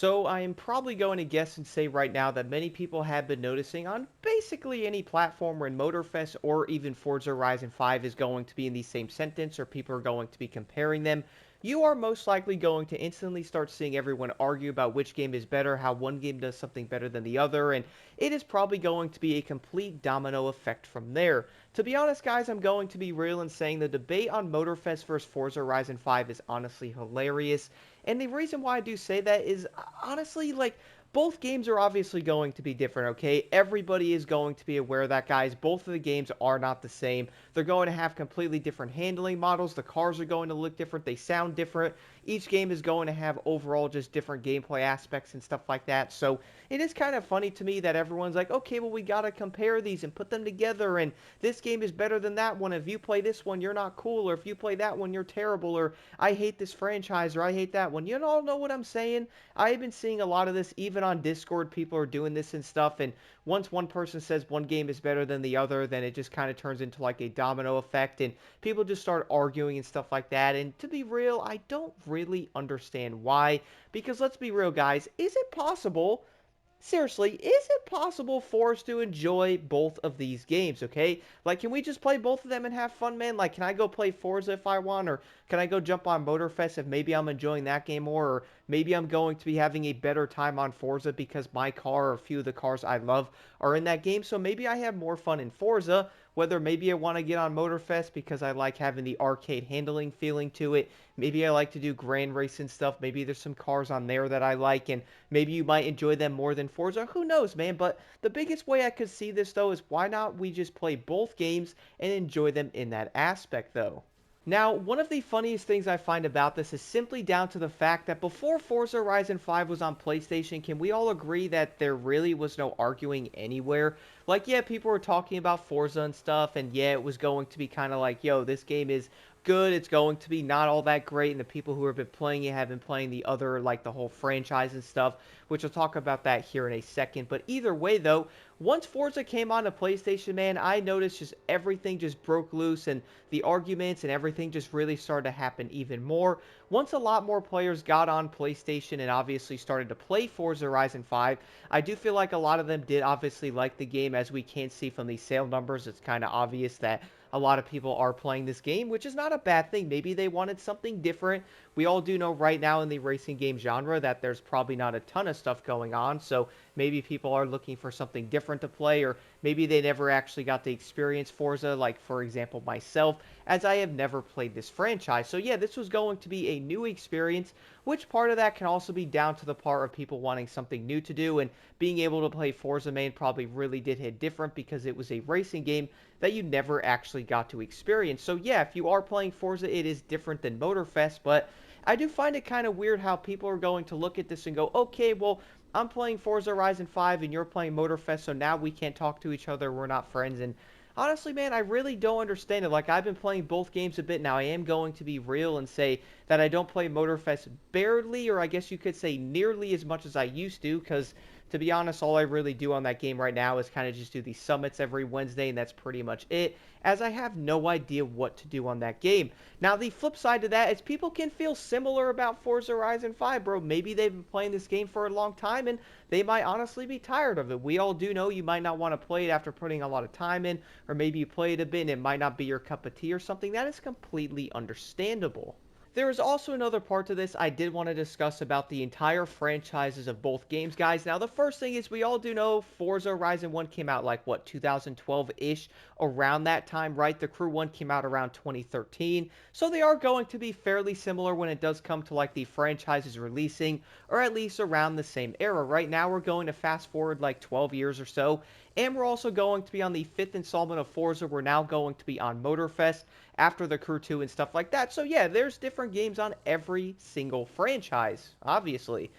So I am probably going to guess and say right now that many people have been noticing on basically any platform where Motorfest or even Forza Horizon 5 is going to be in the same sentence or people are going to be comparing them. You are most likely going to instantly start seeing everyone argue about which game is better, how one game does something better than the other, and it is probably going to be a complete domino effect from there. To be honest, guys, I'm going to be real in saying the debate on Motorfest versus Forza Horizon 5 is honestly hilarious. And the reason why I do say that is honestly, like, both games are obviously going to be different, okay? Everybody is going to be aware of that, guys. Both of the games are not the same. They're going to have completely different handling models. The cars are going to look different. They sound different. Each game is going to have overall just different gameplay aspects and stuff like that. So it is kind of funny to me that everyone's like, okay, well, we got to compare these and put them together. And this game is better than that one. If you play this one, you're not cool. Or if you play that one, you're terrible. Or I hate this franchise or I hate that one. You all know what I'm saying? I've been seeing a lot of this even on Discord. People are doing this and stuff. And once one person says one game is better than the other, then it just kind of turns into like a domino effect. And people just start arguing and stuff like that. And to be real, I don't really understand why. Because let's be real, guys. Is it possible? Seriously, is it possible for us to enjoy both of these games, okay? Like, can we just play both of them and have fun, man? Like, can I go play Forza if I want, or can I go jump on Motorfest if maybe I'm enjoying that game more, or maybe I'm going to be having a better time on Forza because my car or a few of the cars I love are in that game, so maybe I have more fun in Forza, whether maybe I want to get on Motorfest because I like having the arcade handling feeling to it, maybe I like to do grand racing stuff, maybe there's some cars on there that I like, and maybe you might enjoy them more than Forza. Who knows, man? But the biggest way I could see this, though, is why not we just play both games and enjoy them in that aspect, though? Now, one of the funniest things I find about this is simply down to the fact that before Forza Horizon 5 was on PlayStation, can we all agree that there really was no arguing anywhere? Like, yeah, people were talking about Forza and stuff, and yeah, it was going to be kind of like, yo, this game is good, it's going to be not all that great, and the people who have been playing it have been playing the other, like the whole franchise and stuff, which I'll talk about that here in a second. But either way, though, once Forza came on to PlayStation, man, I noticed just everything just broke loose, and the arguments and everything just really started to happen even more. Once a lot more players got on PlayStation and obviously started to play Forza Horizon 5, I do feel like a lot of them did obviously like the game. As we can see from the sale numbers, it's kind of obvious that a lot of people are playing this game, which is not a bad thing. Maybe they wanted something different. We all do know right now in the racing game genre that there's probably not a ton of stuff going on, so maybe people are looking for something different to play, or maybe they never actually got to experience Forza, like for example myself, as I have never played this franchise. So yeah, this was going to be a new experience, which part of that can also be down to the part of people wanting something new to do, and being able to play Forza main probably really did hit different because it was a racing game that you never actually got to experience. So yeah, if you are playing Forza, it is different than Motorfest, but I do find it kind of weird how people are going to look at this and go, okay, well, I'm playing Forza Horizon 5 and you're playing Motorfest, so now we can't talk to each other, we're not friends, and honestly, man, I really don't understand it. Like, I've been playing both games a bit now. I am going to be real and say that I don't play Motorfest barely, or I guess you could say nearly as much as I used to, because to be honest, all I really do on that game right now is kind of just do these summits every Wednesday, and that's pretty much it, as I have no idea what to do on that game. Now, the flip side to that is people can feel similar about Forza Horizon 5, bro. Maybe they've been playing this game for a long time, and they might honestly be tired of it. We all do know you might not want to play it after putting a lot of time in, or maybe you play it a bit and it might not be your cup of tea or something. That is completely understandable. There is also another part to this I did want to discuss about the entire franchises of both games, guys. Now, the first thing is we all do know Forza Horizon 1 came out like, what, 2012-ish? Around that time, right? The Crew 1 came out around 2013. So they are going to be fairly similar when it does come to like the franchises releasing, or at least around the same era. Right now, we're going to fast forward like 12 years or so, and we're also going to be on the fifth installment of Forza. We're now going to be on Motorfest after the Crew 2 and stuff like that. So yeah, there's different games on every single franchise, obviously.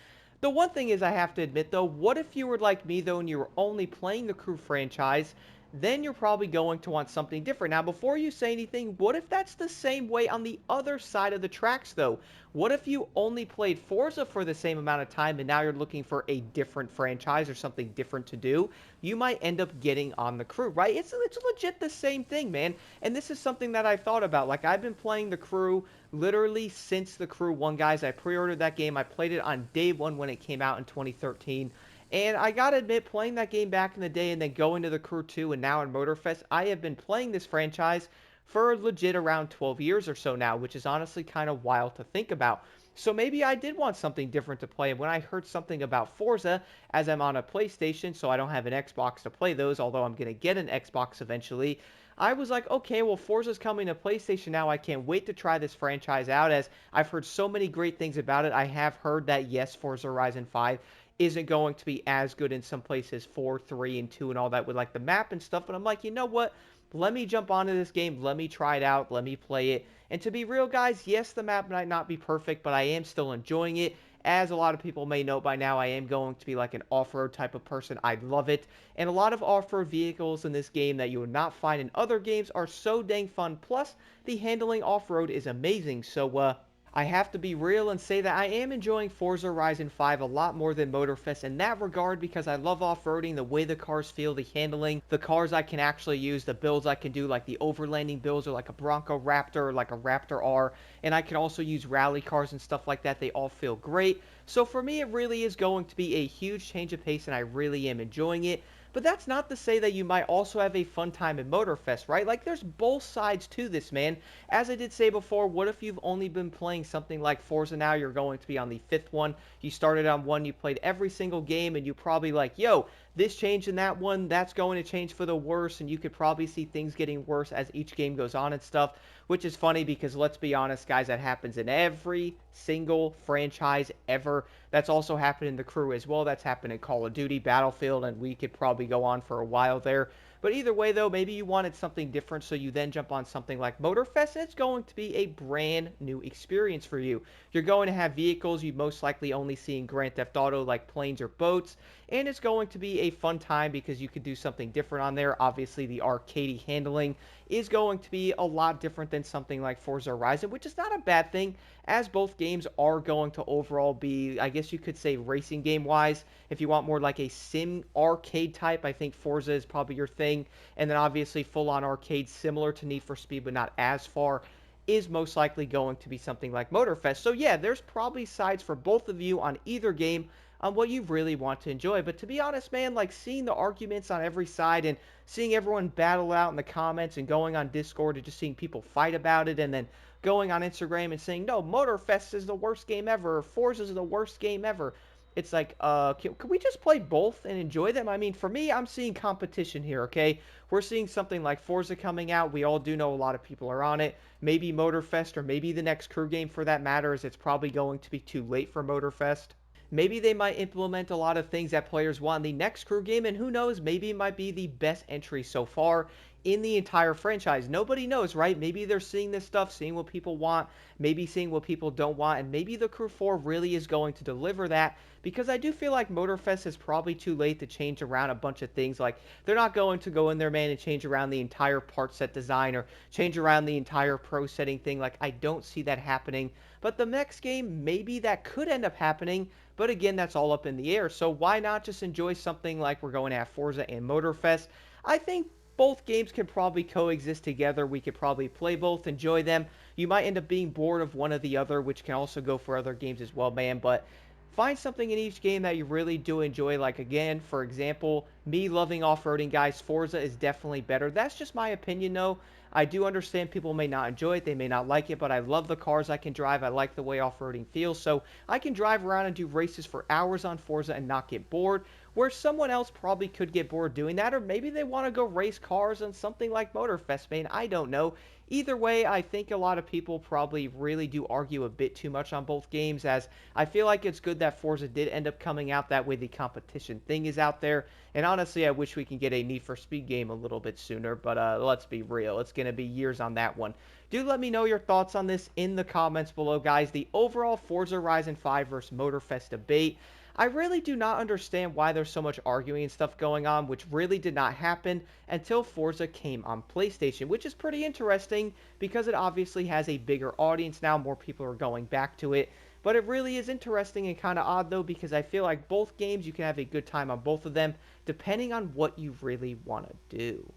The one thing is I have to admit though, what if you were like me though and you were only playing the Crew franchise then you're probably going to want something different. Now, before you say anything, what if that's the same way on the other side of the tracks, though? What if you only played Forza for the same amount of time and now you're looking for a different franchise or something different to do? You might end up getting on the Crew, right? It's legit the same thing, man. And this is something that I thought about. Like, I've been playing the Crew literally since the Crew 1, guys. I pre-ordered that game. I played it on day 1 when it came out in 2013. And I gotta admit, playing that game back in the day and then going to the Crew 2 and now in Motorfest, I have been playing this franchise for legit around 12 years or so now, which is honestly kind of wild to think about. So maybe I did want something different to play. And when I heard something about Forza, as I'm on a PlayStation, so I don't have an Xbox to play those, although I'm going to get an Xbox eventually, I was like, okay, well, Forza's coming to PlayStation now. I can't wait to try this franchise out, as I've heard so many great things about it. I have heard that, yes, Forza Horizon 5 isn't going to be as good in some places 4, 3, and 2 and all that with like the map and stuff. But I'm like, you know what? Let me jump onto this game. Let me try it out. Let me play it. And to be real, guys, yes, the map might not be perfect, but I am still enjoying it. As a lot of people may know by now, I am going to be like an off-road type of person. I love it. And a lot of off-road vehicles in this game that you would not find in other games are so dang fun. Plus, the handling off-road is amazing. So, I have to be real and say that I am enjoying Forza Horizon 5 a lot more than Motorfest in that regard, because I love off-roading, the way the cars feel, the handling, the cars I can actually use, the builds I can do, like the overlanding builds or like a Bronco Raptor or like a Raptor R, and I can also use rally cars and stuff like that. They all feel great. So for me, it really is going to be a huge change of pace, and I really am enjoying it. But that's not to say that you might also have a fun time in Motorfest, right? Like, there's both sides to this, man. As I did say before, what if you've only been playing something like Forza now? You're going to be on the 5th one. You started on 1, you played every single game, and you probably like, yo, this changed in that one, that's going to change for the worse, and you could probably see things getting worse as each game goes on and stuff, which is funny because, let's be honest, guys, that happens in every single franchise ever. That's also happened in the Crew as well. That's happened in Call of Duty, Battlefield, and we could probably go on for a while there. But either way, though, maybe you wanted something different, so you then jump on something like Motorfest. It's going to be a brand new experience for you. You're going to have vehicles you most likely only see in Grand Theft Auto, like planes or boats, and it's going to be a fun time because you could do something different on there. Obviously, the arcadey handling is going to be a lot different than something like Forza Horizon, which is not a bad thing, as both games are going to overall be, I guess you could say, racing game wise. If you want more like a sim arcade type, I think Forza is probably your thing. And then obviously full on arcade, similar to Need for Speed but not as far, is most likely going to be something like Motorfest. So yeah, there's probably sides for both of you on either game on what you really want to enjoy. But to be honest, man, like, seeing the arguments on every side and seeing everyone battle out in the comments and going on Discord and just seeing people fight about it, and then going on Instagram and saying, no, Motorfest is the worst game ever, or Forza is the worst game ever. It's like, can we just play both and enjoy them? I mean, for me, I'm seeing competition here, okay? We're seeing something like Forza coming out. We all do know a lot of people are on it. Maybe Motorfest, or maybe the next Crew game for that matter, as it's probably going to be too late for Motorfest. Maybe they might implement a lot of things that players want in the next Crew game, and who knows, maybe it might be the best entry so far in the entire franchise. Nobody knows, right? Maybe they're seeing this stuff, seeing what people want, maybe seeing what people don't want, and maybe the Crew 4 really is going to deliver that, because I do feel like Motorfest is probably too late to change around a bunch of things. Like, they're not going to go in there, man, and change around the entire part set design or change around the entire pro setting thing. Like, I don't see that happening. But the next game, maybe that could end up happening. But again, that's all up in the air. So why not just enjoy something like we're going to have Forza and Motorfest? I think both games can probably coexist together. We could probably play both, enjoy them. You might end up being bored of one or the other, which can also go for other games as well, man. But find something in each game that you really do enjoy. Like, again, for example, me loving off-roading, guys, Forza is definitely better. That's just my opinion, though. I do understand people may not enjoy it, they may not like it, but I love the cars I can drive. I like the way off-roading feels, so I can drive around and do races for hours on Forza and not get bored, where someone else probably could get bored doing that, or maybe they want to go race cars on something like Motorfest, man. I don't know. Either way, I think a lot of people probably really do argue a bit too much on both games, as I feel like it's good that Forza did end up coming out. That way the competition thing is out there. And honestly, I wish we can get a Need for Speed game a little bit sooner, but let's be real. It's going to be years on that one. Do let me know your thoughts on this in the comments below, guys. The overall Forza Horizon 5 versus Motorfest debate. I really do not understand why there's so much arguing and stuff going on, which really did not happen until Forza came on PlayStation, which is pretty interesting because it obviously has a bigger audience now, more people are going back to it. But it really is interesting and kind of odd though, because I feel like both games you can have a good time on both of them depending on what you really want to do.